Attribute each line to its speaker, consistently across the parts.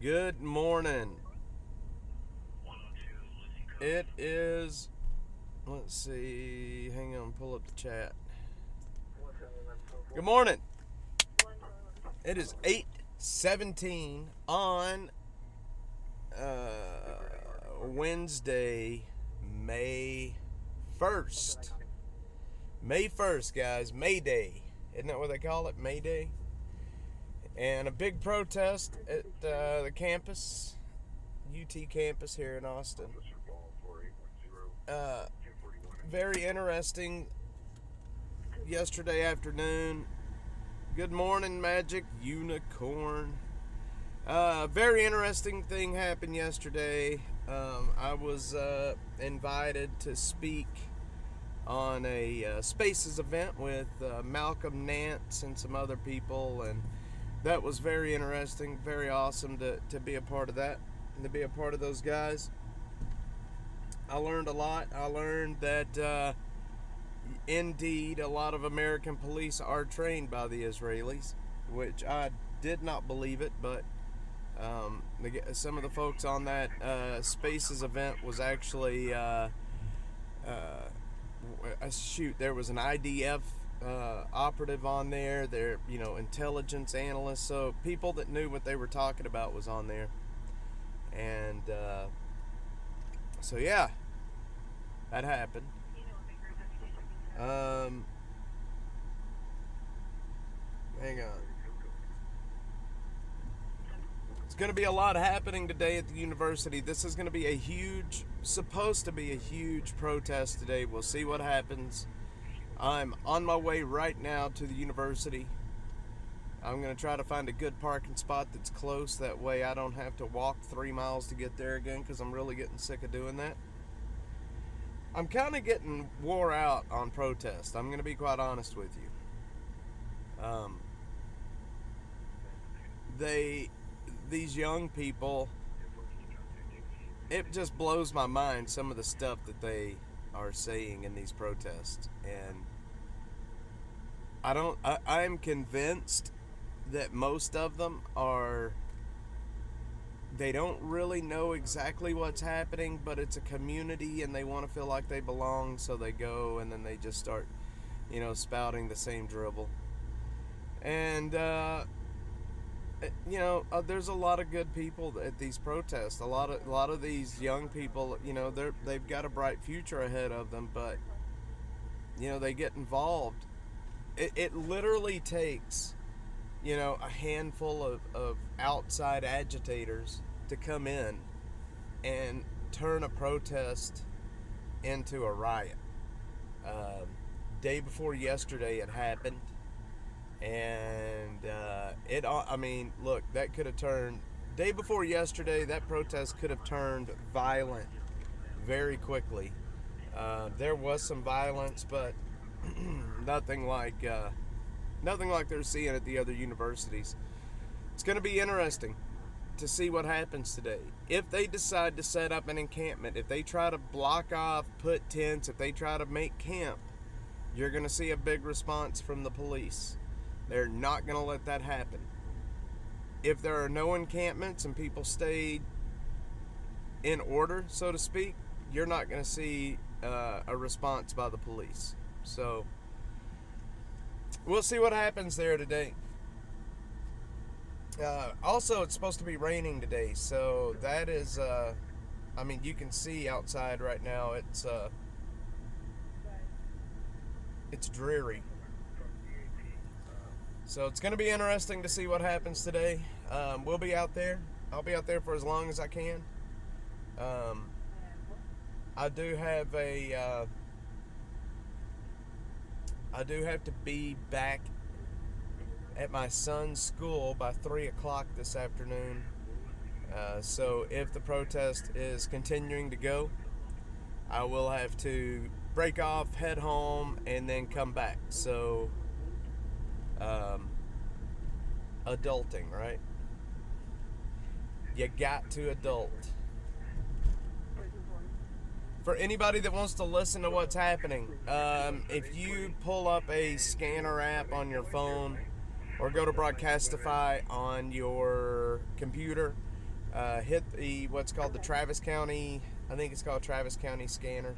Speaker 1: Good morning. It is, let's see, hang on, pull up the chat. Good morning. It is 8:17 on Wednesday, May 1st. May 1st, guys. May Day. Isn't that what they call it? May Day? And a big protest at the campus, UT campus here in Austin. Very interesting yesterday afternoon. Good morning, Magic Unicorn. Very interesting thing happened yesterday. I was invited to speak on a Spaces event with Malcolm Nance and some other people, and that was very interesting, very awesome to be a part of that and to be a part of those guys. I learned a lot. I learned that indeed a lot of American police are trained by the Israelis, which I did not believe it, but some of the folks on that Spaces event was actually there was an IDF operative on there. They're intelligence analysts, so people that knew what they were talking about was on there. And so yeah, that happened. Hang on. It's going to be a lot happening today at the university. This is going to be supposed to be a huge protest today. We'll see what happens. I'm on my way right now to the university. I'm going to try to find a good parking spot that's close. That way I don't have to walk 3 miles to get there again, because I'm really getting sick of doing that. I'm kind of getting wore out on protest. I'm going to be quite honest with you. These young people, it just blows my mind, some of the stuff that they are saying in these protests. And I'm convinced that most of them they don't really know exactly what's happening, but it's a community and they want to feel like they belong, so they go and then they just start, spouting the same dribble. And, there's a lot of good people at these protests. A lot of these young people, they've got a bright future ahead of them, but, they get involved. It literally takes a handful of outside agitators to come in and turn a protest into a riot. Day before yesterday it happened, and look, that could have turned, day before yesterday, that protest could have turned violent very quickly. There was some violence, but nothing like they're seeing at the other universities. It's going to be interesting to see what happens today. If they decide to set up an encampment, if they try to block off, put tents, if they try to make camp, you're going to see a big response from the police. They're not going to let that happen. If there are no encampments and people stay in order, so to speak, you're not going to see a response by the police. So we'll see what happens there today. Also, it's supposed to be raining today, so that is, you can see outside right now, it's dreary. So it's going to be interesting to see what happens today. We'll be out there. I'll be out there for as long as I can. I do have to be back at my son's school by 3 o'clock this afternoon. So if the protest is continuing to go, I will have to break off, head home, and then come back. So, adulting, right? You got to adult. For anybody that wants to listen to what's happening, if you pull up a scanner app on your phone or go to Broadcastify on your computer, hit the what's called the Travis County. I think it's called Travis County scanner,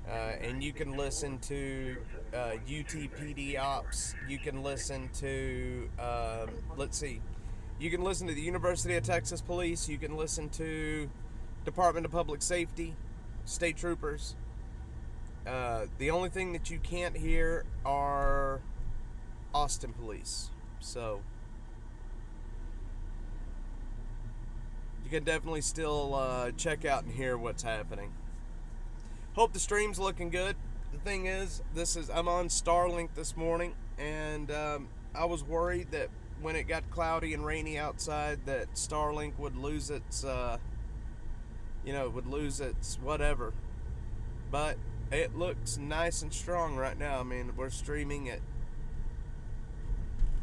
Speaker 1: and you can listen to UTPD ops. You can listen to let's see. You can listen to the University of Texas Police. You can listen to Department of Public Safety, state troopers. The only thing that you can't hear are Austin Police. So you can definitely still check out and hear what's happening. Hope the stream's looking good. The thing is, I'm on Starlink this morning, and I was worried that when it got cloudy and rainy outside, that Starlink would lose its, whatever. But it looks nice and strong right now. I mean, we're streaming it.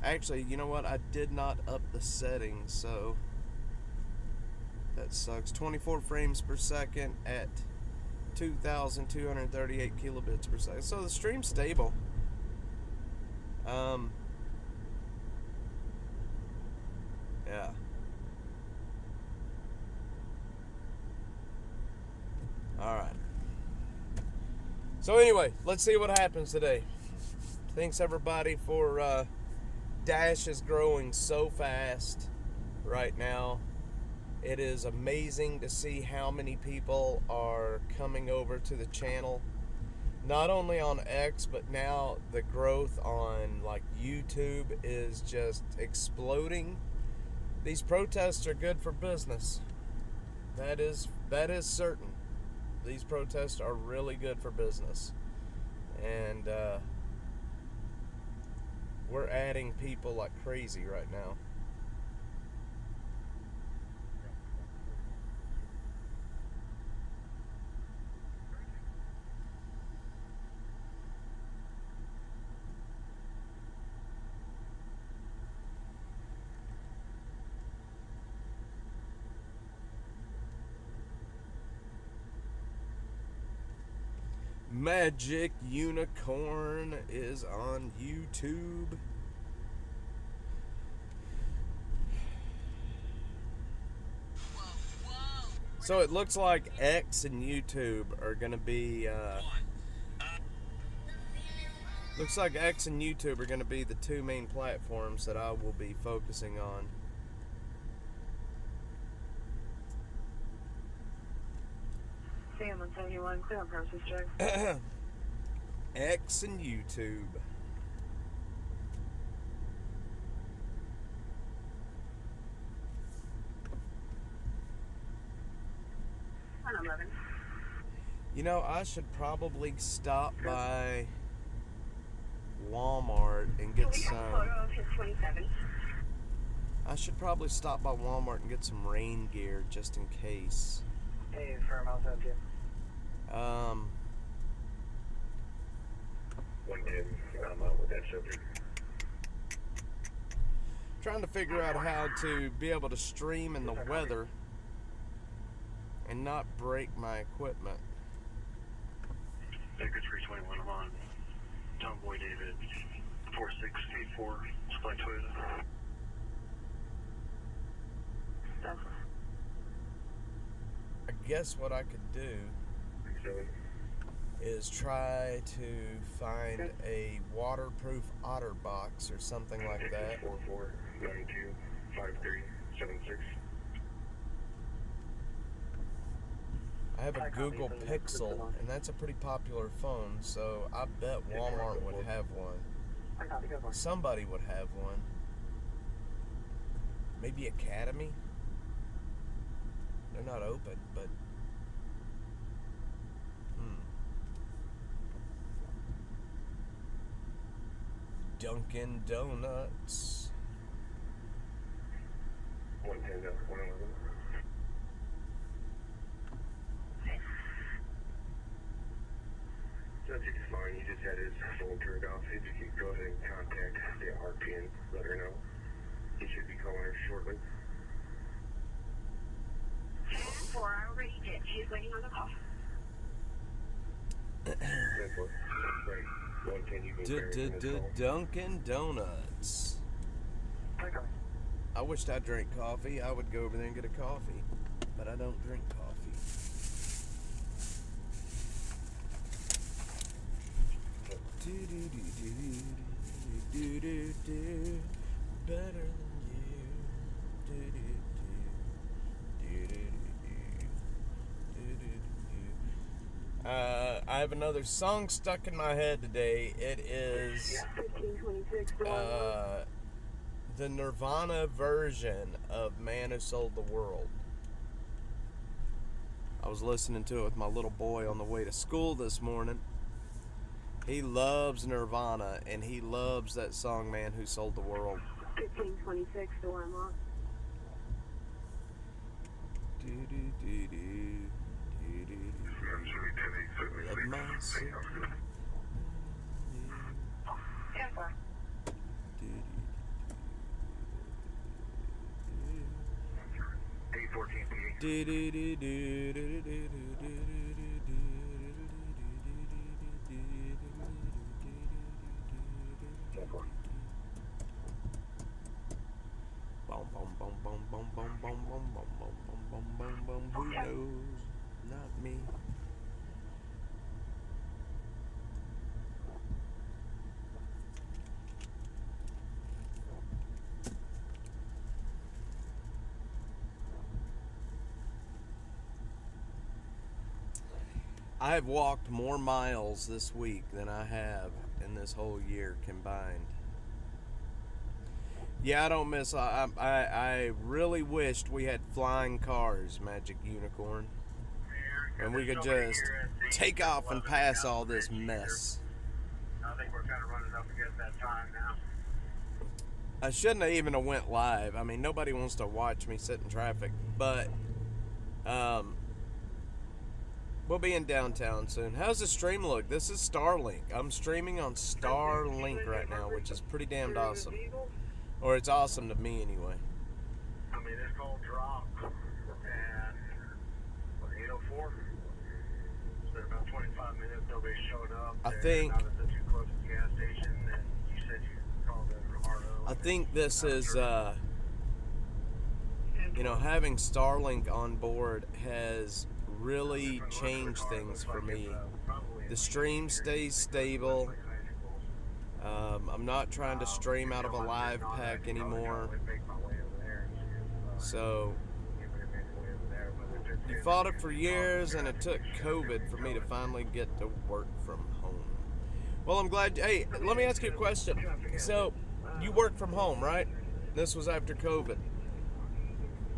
Speaker 1: Actually, you know what? I did not up the settings, so that sucks. 24 frames per second at 2,238 kilobits per second. So the stream's stable. Yeah. Alright. So anyway, let's see what happens today. Thanks everybody for Dash is growing so fast right now. It is amazing to see how many people are coming over to the channel. Not only on X, but now the growth on like YouTube is just exploding. These protests are good for business. That is certain. These protests are really good for business. And we're adding people like crazy right now. Magic Unicorn is on YouTube. So it looks like X and YouTube are going to be looks like X and YouTube are going to be the two main platforms that I will be focusing on.
Speaker 2: Sam 171, clear on process check.
Speaker 1: X and YouTube. You know, I should probably stop by Walmart and get some. I should probably stop by Walmart and get some rain gear just in case.
Speaker 2: Hey, firm, I'll help you.
Speaker 3: 110, I'm out with that subject.
Speaker 1: Trying to figure out how to be able to stream in the weather and not break my equipment.
Speaker 3: Baker 321, I'm on Tomboy David 4684, Supply Toyota.
Speaker 1: I guess what I could do is try to find a waterproof OtterBox or something like that.
Speaker 3: 44925376.
Speaker 1: I have a Google Pixel, and that's a pretty popular phone, so I bet Walmart would have one. Somebody would have one. Maybe Academy? They're not open, but... Dunkin' Donuts.
Speaker 3: 110, 111. Subject is fine, he just had his phone turned off. If you could go ahead and contact the RPN, let her know. He should be calling her shortly.
Speaker 2: 4, I already did. She's waiting on the call.
Speaker 3: Right. 110, you can
Speaker 1: Dunkin' Donuts. I wished I drank coffee. I would go over there and get a coffee, but I don't drink coffee. Do do do do do do do better than you. Do do do do do do do. I have another song stuck in my head today. It is
Speaker 2: 1526
Speaker 1: the Nirvana version of Man Who Sold the World. I was listening to it with my little boy on the way to school this morning. He loves Nirvana, and he loves that song, Man Who Sold the World.
Speaker 2: 1526 to unlock.
Speaker 1: Do, do, do, do, do, do, do. Let myself.
Speaker 2: Tampa.
Speaker 1: Do, do,
Speaker 3: 814 PA.
Speaker 1: do, do, do, do, do, do, do, do, do. Boom, boom, boom, boom, boom, boom, boom, boom, boom, boom, boom, boom, boom. Who knows? Not me. I have walked more miles this week than I have in this whole year combined. Yeah, I don't miss. I really wished we had flying cars, Magic Unicorn, and we could just take off and pass all this mess.
Speaker 3: I think we're kind of running up against that time now.
Speaker 1: I shouldn't have even went live. I mean, nobody wants to watch me sit in traffic, but we'll be in downtown soon. How's the stream look? This is Starlink. I'm streaming on Starlink right now, which is pretty damn awesome. Or it's awesome to me anyway.
Speaker 3: I mean, this cold drop at 8:04. It's been about 25 minutes. Nobody's showed up.
Speaker 1: I think.
Speaker 3: Not at the two closest gas station, and you said you called it Ricardo.
Speaker 1: I think this is, having Starlink on board has really changed things for me. The stream stays stable. I'm not trying to stream out of a live pack anymore. So, you fought it for years, and it took COVID for me to finally get to work from home. Well, I'm glad. Hey, let me ask you a question. So, you work from home, right? This was after COVID.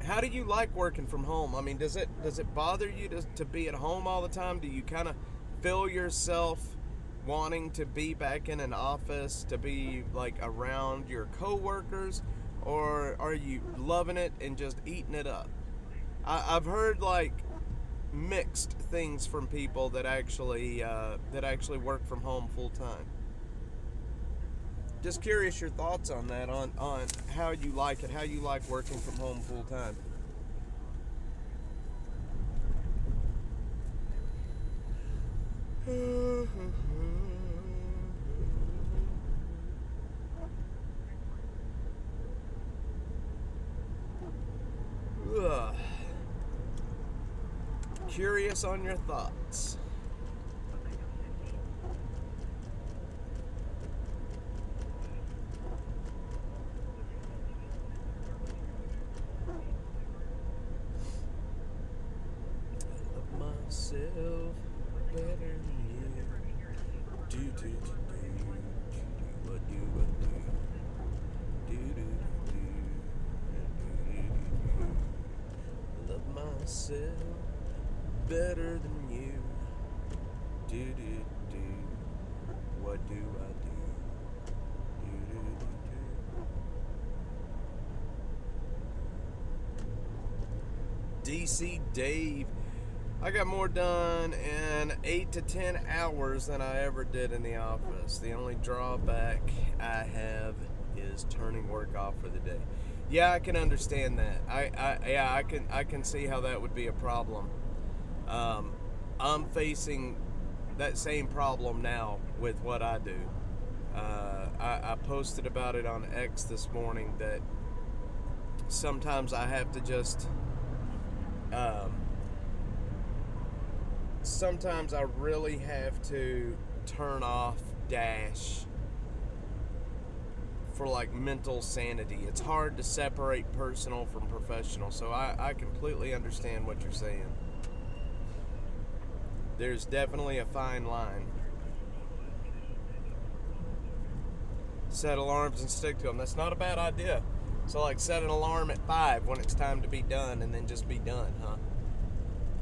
Speaker 1: How do you like working from home? I mean, does it bother you to be at home all the time? Do you kind of feel yourself wanting to be back in an office, to be like around your coworkers, or are you loving it and just eating it up? I've heard like mixed things from people that actually work from home full time. Just curious your thoughts on that, on how you like it, how you like working from home full time. Curious on your thoughts. I love myself better than you. Do do do do do. What do I do? Do do do do. Do do do. Love myself better than you. Do do do. What do I do? Do do do do. DC Dave. I got more done in 8 to 10 hours than I ever did in the office. The only drawback I have is turning work off for the day. Yeah, I can understand that. I can see how that would be a problem. I'm facing that same problem now with what I do. I posted about it on X this morning that sometimes I have to just, sometimes I really have to turn off Dash for like mental sanity. It's hard to separate personal from professional, so I completely understand what you're saying. There's definitely a fine line. Set alarms and stick to them. That's not a bad idea. So like set an alarm at 5 when it's time to be done, and then just be done, huh?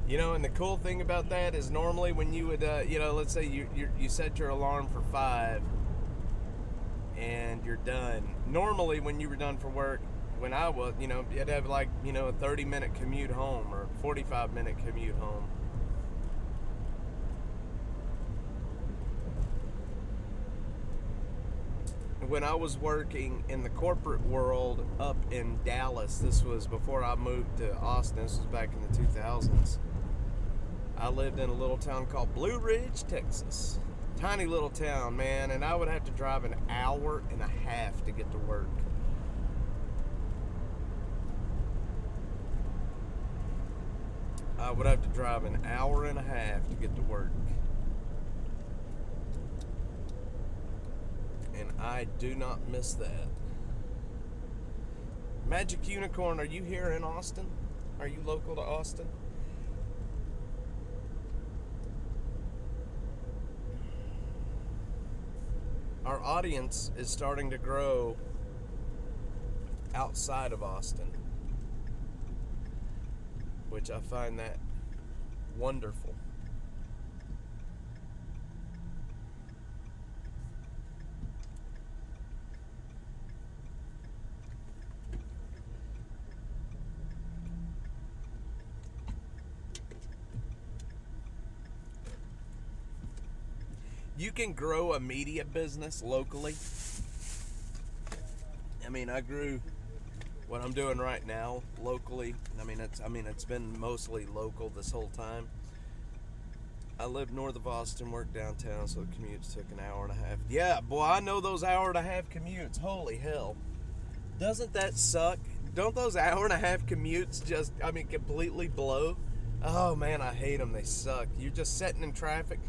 Speaker 1: You know, and the cool thing about that is normally when you would, let's say you set your alarm for 5 and you're done. Normally when you were done for work, when I was, you'd have like, a 30-minute commute home or 45-minute commute home. When I was working in the corporate world up in Dallas, this was before I moved to Austin, this was back in the 2000s. I lived in a little town called Blue Ridge, Texas. Tiny little town, man, and I would have to drive an hour and a half to get to work. I would have to drive an hour and a half to get to work. And I do not miss that. Magic Unicorn, are you here in Austin? Are you local to Austin? Our audience is starting to grow outside of Austin, which I find that wonderful. You can grow a media business locally. I mean, I grew what I'm doing right now locally. It's been mostly local this whole time. I live north of Austin, work downtown, so the commutes took an hour and a half. Yeah, boy, I know those hour and a half commutes. Holy hell. Doesn't that suck? Don't those hour and a half commutes just, completely blow? Oh man, I hate them. They suck. You're just sitting in traffic,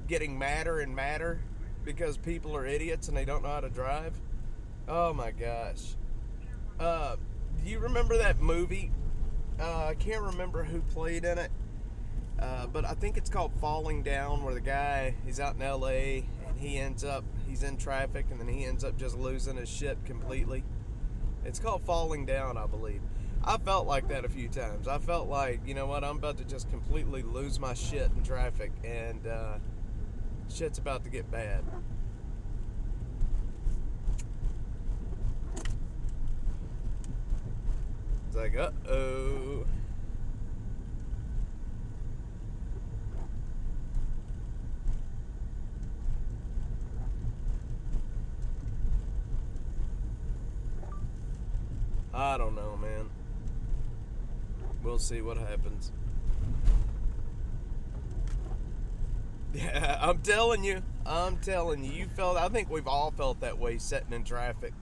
Speaker 1: getting madder and madder because people are idiots and they don't know how to drive. Oh my gosh. Do you remember that movie? I can't remember who played in it, but I think it's called Falling Down, where the guy, he's out in LA and he's in traffic and then he ends up just losing his shit completely. It's called Falling Down, I believe. I felt like that a few times. I felt like, you know what, I'm about to just completely lose my shit in traffic, and shit's about to get bad. It's like, uh-oh. I don't know, man. We'll see what happens. Yeah, I'm telling you. You felt, I think we've all felt that way sitting in traffic.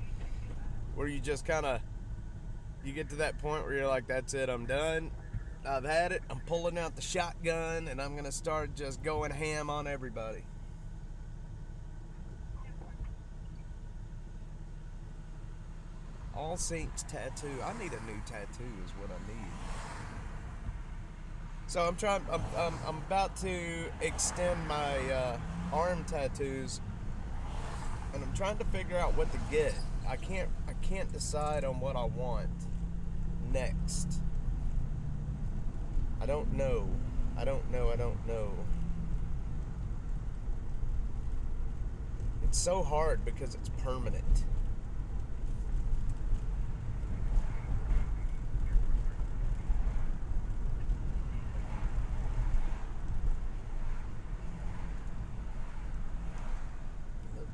Speaker 1: Where you just kind of, you get to that point where you're like, that's it, I'm done. I've had it. I'm pulling out the shotgun and I'm going to start just going ham on everybody. All Saints tattoo. I need a new tattoo is what I need. So I'm about to extend my arm tattoos, and I'm trying to figure out what to get. I can't decide on what I want next. I don't know. It's so hard because it's permanent.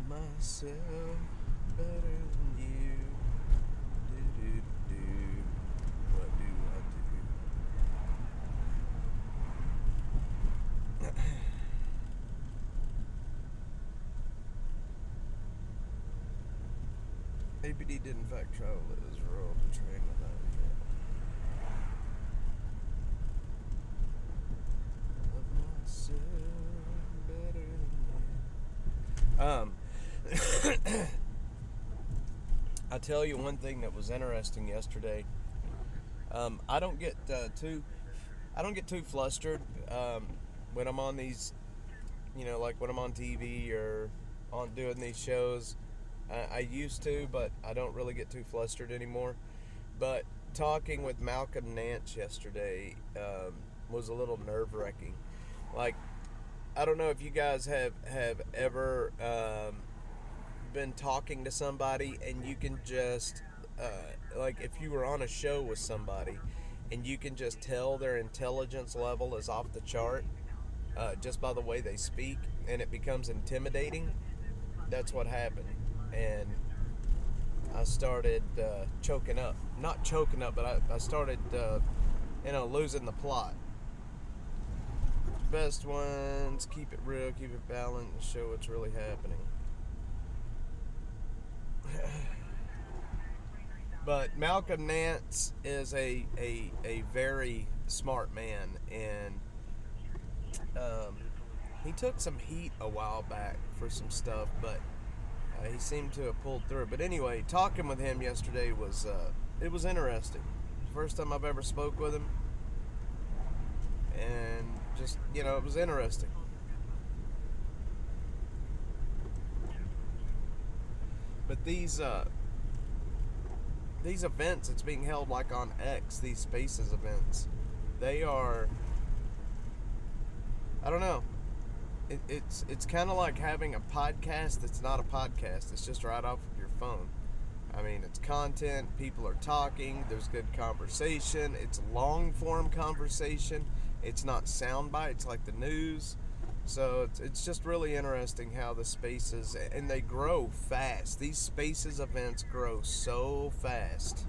Speaker 1: Myself better than you. Do. What do I do? ABD did in fact travel as rural to train without Um, I tell you one thing that was interesting yesterday. I don't get too flustered when I'm on these, like when I'm on TV or on doing these shows. I used to, but I don't really get too flustered anymore. But talking with Malcolm Nance yesterday was a little nerve wracking. Like, I don't know if you guys have ever been talking to somebody and you can just like if you were on a show with somebody and you can just tell their intelligence level is off the chart just by the way they speak, and it becomes intimidating. That's what happened, and I started choking up. Not choking up, but I started losing the plot. Best ones, keep it real, keep it balanced, and show what's really happening. But Malcolm Nance is a very smart man, and he took some heat a while back for some stuff, but he seemed to have pulled through. But anyway, talking with him yesterday was it was interesting. First time I've ever spoke with him, and just it was interesting. But these events that's being held like on X, these Spaces events, they are, I don't know. It's kind of like having a podcast that's not a podcast. It's just right off of your phone. I mean, it's content. People are talking. There's good conversation. It's long form conversation. It's not sound bites like the news. So it's just really interesting how the Spaces, and they grow fast. These Spaces events grow so fast.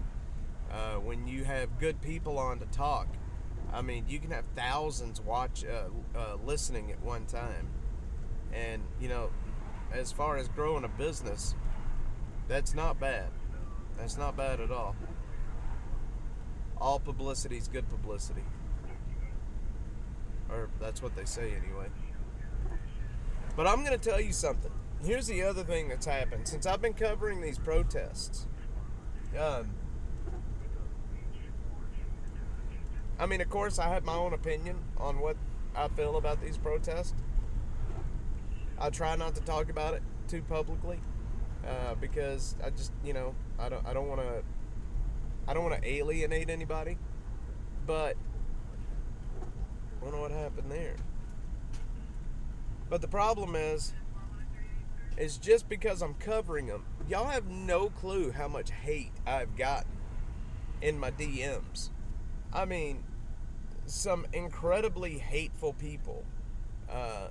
Speaker 1: When you have good people on to talk, I mean, you can have thousands listening at one time. And, as far as growing a business, that's not bad. That's not bad at all. All publicity is good publicity. Or that's what they say anyway. But I'm going to tell you something. Here's the other thing that's happened. Since I've been covering these protests, I mean, of course, I have my own opinion on what I feel about these protests. I try not to talk about it too publicly because I just, I don't want to alienate anybody. But I don't know what happened there. But the problem is just because I'm covering them, y'all have no clue how much hate I've gotten in my DMs. I mean, some incredibly hateful people,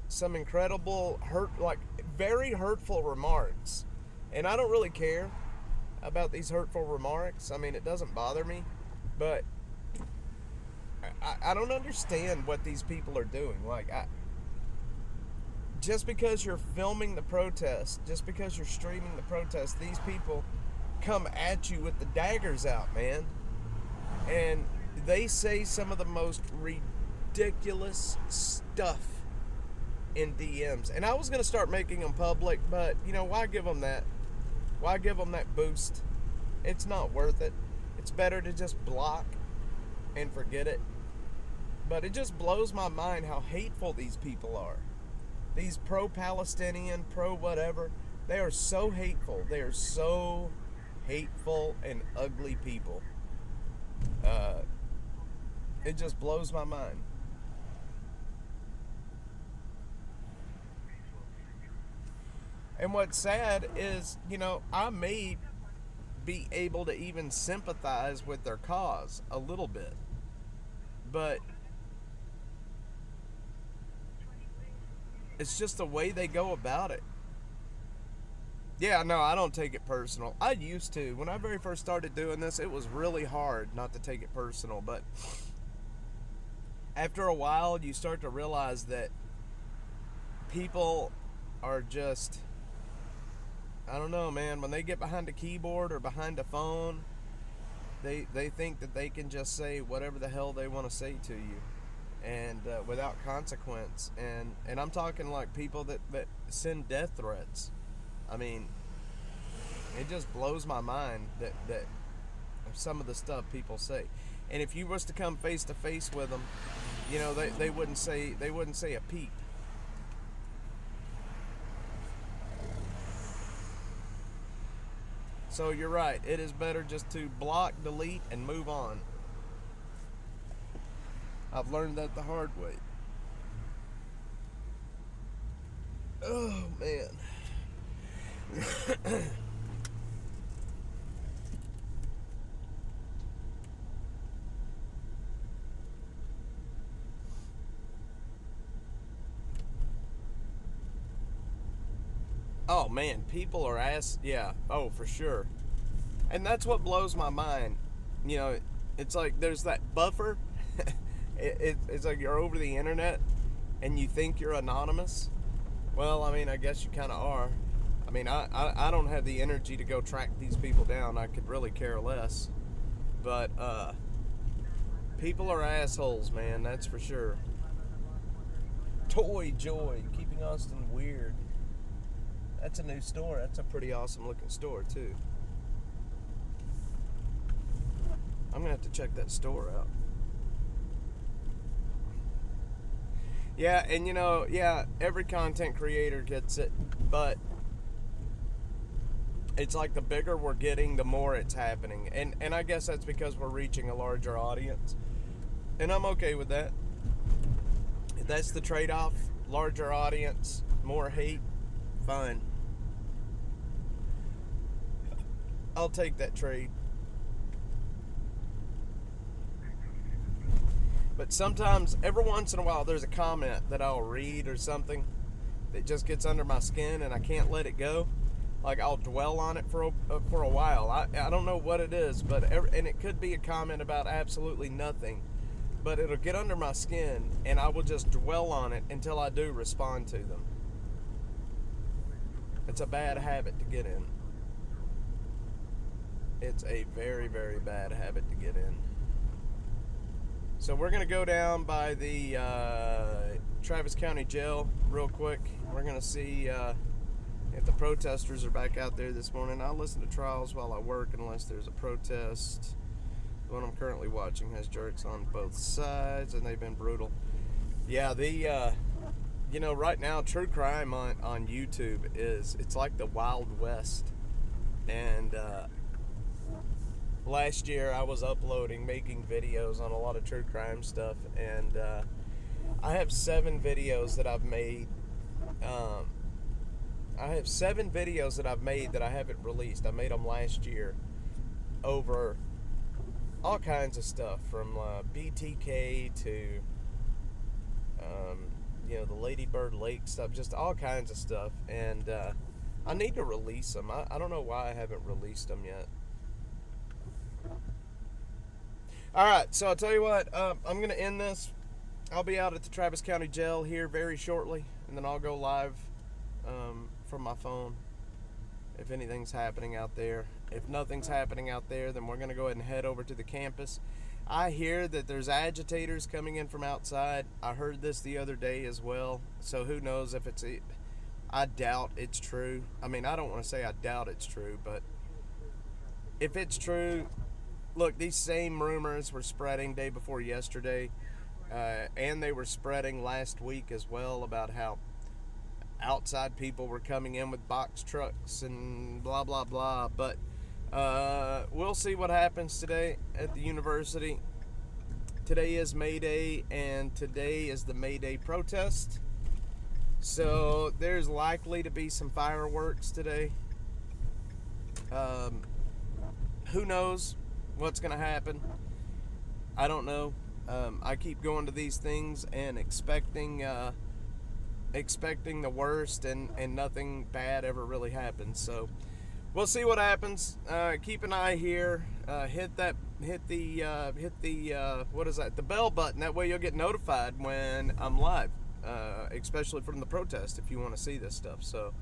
Speaker 1: some incredible very hurtful remarks. And I don't really care about these hurtful remarks. I mean, it doesn't bother me, but I don't understand what these people are doing. Just because you're filming the protest, just because you're streaming the protest, these people come at you with the daggers out, man. And they say some of the most ridiculous stuff in DMs. And I was going to start making them public, but, why give them that? Why give them that boost? It's not worth it. It's better to just block and forget it. But it just blows my mind how hateful these people are. These pro-Palestinian, pro-whatever, they are so hateful. They are so hateful and ugly people. It just blows my mind. And what's sad is, I may be able to even sympathize with their cause a little bit. But it's just the way they go about it. Yeah, no, I don't take it personal. I used to. When I very first started doing this, it was really hard not to take it personal. But after a while, you start to realize that people are just, I don't know, man. When they get behind a keyboard or behind a phone, they think that they can just say whatever the hell they want to say to you. and without consequence. And I'm talking like people that send death threats. I mean, it just blows my mind that some of the stuff people say. And if you was to come face to face with them, you know, they wouldn't say a peep. So you're right. It is better just to block, delete, and move on. I've learned that the hard way. Oh man. Oh man, people are yeah, oh for sure. And that's what blows my mind. You know, it's like there's that buffer. It's like you're over the internet and you think you're anonymous. Well, I mean, I guess you kind of are. I mean, I don't have the energy to go track these people down. I could really care less. But people are assholes, man, that's for sure. Toy Joy, keeping Austin weird. That's a new store. That's a pretty awesome looking store too. I'm gonna have to check that store out. Yeah, and you know, yeah, every content creator gets it, but it's like the bigger we're getting, the more it's happening. And I guess that's because we're reaching a larger audience. And I'm okay with that. If that's the trade-off, larger audience, more hate, fine. I'll take that trade. But sometimes, every once in a while, there's a comment that I'll read or something that just gets under my skin and I can't let it go. Like, I'll dwell on it for a while. I don't know what it is, but and it could be a comment about absolutely nothing. But it'll get under my skin and I will just dwell on it until I do respond to them. It's a bad habit to get in. It's a very, very bad habit to get in. So we're going to go down by the Travis County Jail real quick. We're going to see if the protesters are back out there this morning. I'll listen to trials while I work unless there's a protest. The one I'm currently watching has jerks on both sides, and they've been brutal. Yeah, you know, right now, true crime on YouTube it's like the Wild West. And last year I was making videos on a lot of true crime stuff, and I have 7 videos that I've made. I have 7 videos that I've made that I haven't released. I made them last year over all kinds of stuff, from BTK to you know, the Lady Bird Lake stuff, just all kinds of stuff. And I need to release them. I don't know why I haven't released them yet. Alright, so I'll tell you what, I'm going to end this. I'll be out at the Travis County Jail here very shortly, and then I'll go live from my phone if anything's happening out there. If nothing's happening out there, then we're going to go ahead and head over to the campus. I hear that there's agitators coming in from outside. I heard this the other day as well, so who knows if it's... I doubt it's true. I mean, I don't want to say I doubt it's true, but if it's true... Look, these same rumors were spreading day before yesterday, and they were spreading last week as well about how outside people were coming in with box trucks and blah, blah, blah. But we'll see what happens today at the university. Today is May Day, and today is the May Day protest. So there's likely to be some fireworks today. Who knows what's going to happen? I don't know. I keep going to these things and expecting the worst, and nothing bad ever really happens. So we'll see what happens. Keep an eye here. Hit the what is that? The bell button. That way you'll get notified when I'm live, especially from the protest if you want to see this stuff. So